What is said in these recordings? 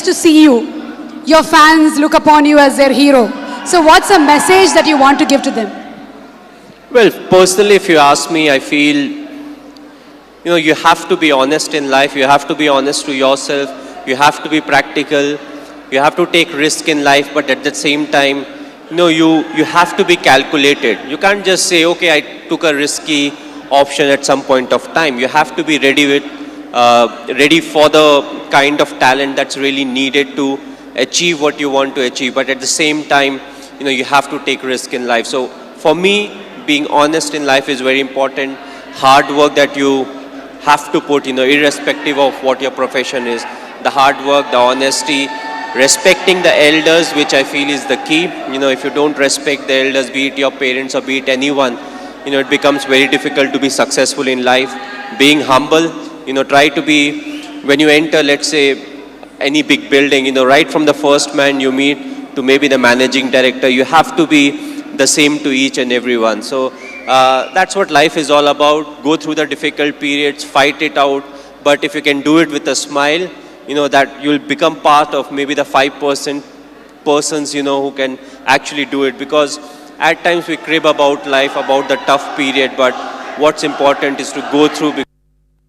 blessed to see you. Your fans look upon you as their hero. So what's a message that you want to give to them? Well, personally, if you ask me, I feel, you have to be honest in life. You have to be honest to yourself. You have to be practical. You have to take risk in life, but at the same time, you have to be calculated. You can't just say, okay, I took a risky option at some point of time. You have to be ready for the kind of talent that's really needed to achieve what you want to achieve. But at the same time, you have to take risk in life. So for me, being honest in life is very important. Hard work that you have to put, irrespective of what your profession is. The hard work, the honesty, respecting the elders, which I feel is the key. If you don't respect the elders, be it your parents or be it anyone, it becomes very difficult to be successful in life. Being humble, try to be, when you enter, let's say, any big building, right from the first man you meet to maybe the managing director, you have to be the same to each and everyone. So that's what life is all about. Go through the difficult periods, fight it out, but if you can do it with a smile, that you'll become part of maybe the 5% persons, who can actually do it. Because at times we crib about life, about the tough period, but what's important is to go through, because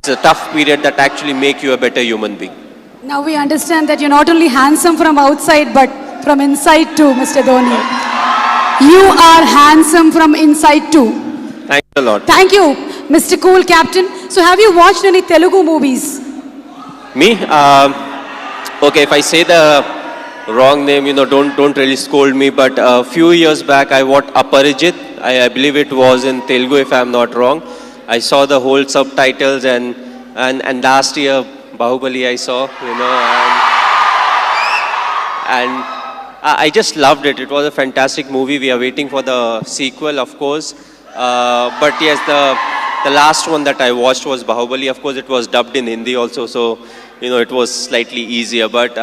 it's a tough period that actually make you a better human being. Now we understand that you're not only handsome from outside, but from inside too, Mr. Dhoni. You are handsome from inside too. Thanks a lot. Thank you, Mr. Cool Captain. So have you watched any Telugu movies? Me? Okay, if I say the wrong name, don't really scold me. But a few years back, I watched Aparijit. I believe it was in Telugu, if I'm not wrong. I saw the whole subtitles, and last year Bahubali I saw, and I just loved it. It was a fantastic movie. We are waiting for the sequel, of course. But yes, the last one that I watched was Bahubali. Of course, it was dubbed in Hindi also, so it was slightly easier. But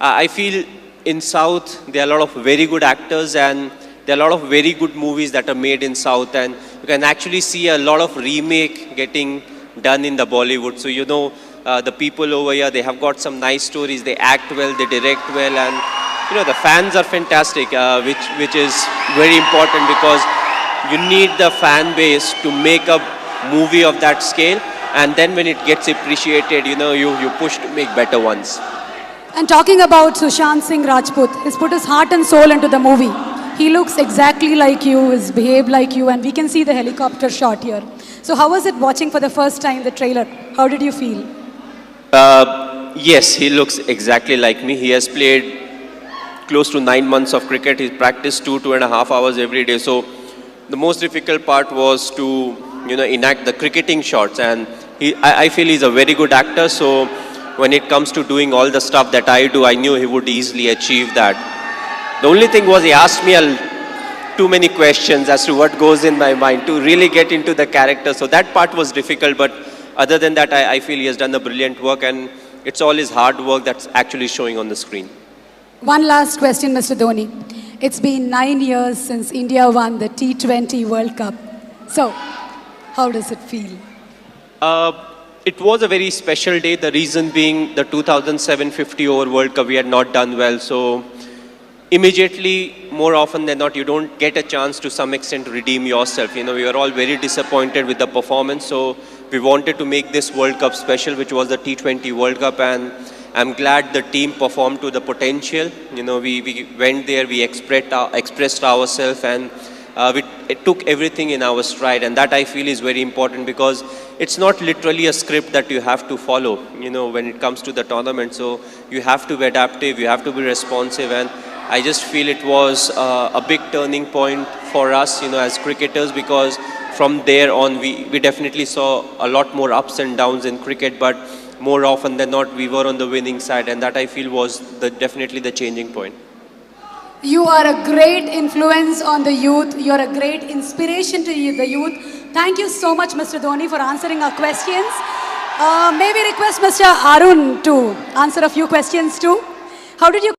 I feel in South there are a lot of very good actors, and there are a lot of very good movies that are made in South, and you can actually see a lot of remake getting done in the Bollywood. So the people over here, they have got some nice stories. They act well, they direct well, and the fans are fantastic, which is very important, because you need the fan base to make a movie of that scale, and then when it gets appreciated, you push to make better ones. And talking about Sushant Singh Rajput, he's put his heart and soul into the movie. He looks exactly like you, he's behaved like you, and we can see the helicopter shot here. So how was it watching for the first time the trailer? How did you feel? Yes, he looks exactly like me. He has played close to 9 months of cricket. He practiced 2.5 hours every day. So the most difficult part was to enact the cricketing shots, and I feel he's a very good actor. So when it comes to doing all the stuff that I do, I knew he would easily achieve that. The only thing was, he asked me too many questions as to what goes in my mind to really get into the character. So that part was difficult, but other than that, I feel he has done a brilliant work, and it's all his hard work that's actually showing on the screen. One last question, Mr. Dhoni. It's been 9 years since India won the T20 World Cup. So, how does it feel? It was a very special day. The reason being the 2007 50 over World Cup, we had not done well. So immediately, more often than not, you don't get a chance to some extent to redeem yourself. We were all very disappointed with the performance. So we wanted to make this World Cup special, which was the T20 World Cup. And I'm glad the team performed to the potential. We went there, we expressed ourselves, and it took everything in our stride. And that I feel is very important, because it's not literally a script that you have to follow, when it comes to the tournament. So you have to be adaptive, you have to be responsive, and I just feel it was a big turning point for us, as cricketers, because from there on, we definitely saw a lot more ups and downs in cricket, but more often than not, we were on the winning side, and that I feel was definitely the changing point. You are a great influence on the youth. You are a great inspiration to the youth. Thank you so much, Mr. Dhoni, for answering our questions. May we request Mr. Arun to answer a few questions too? How did you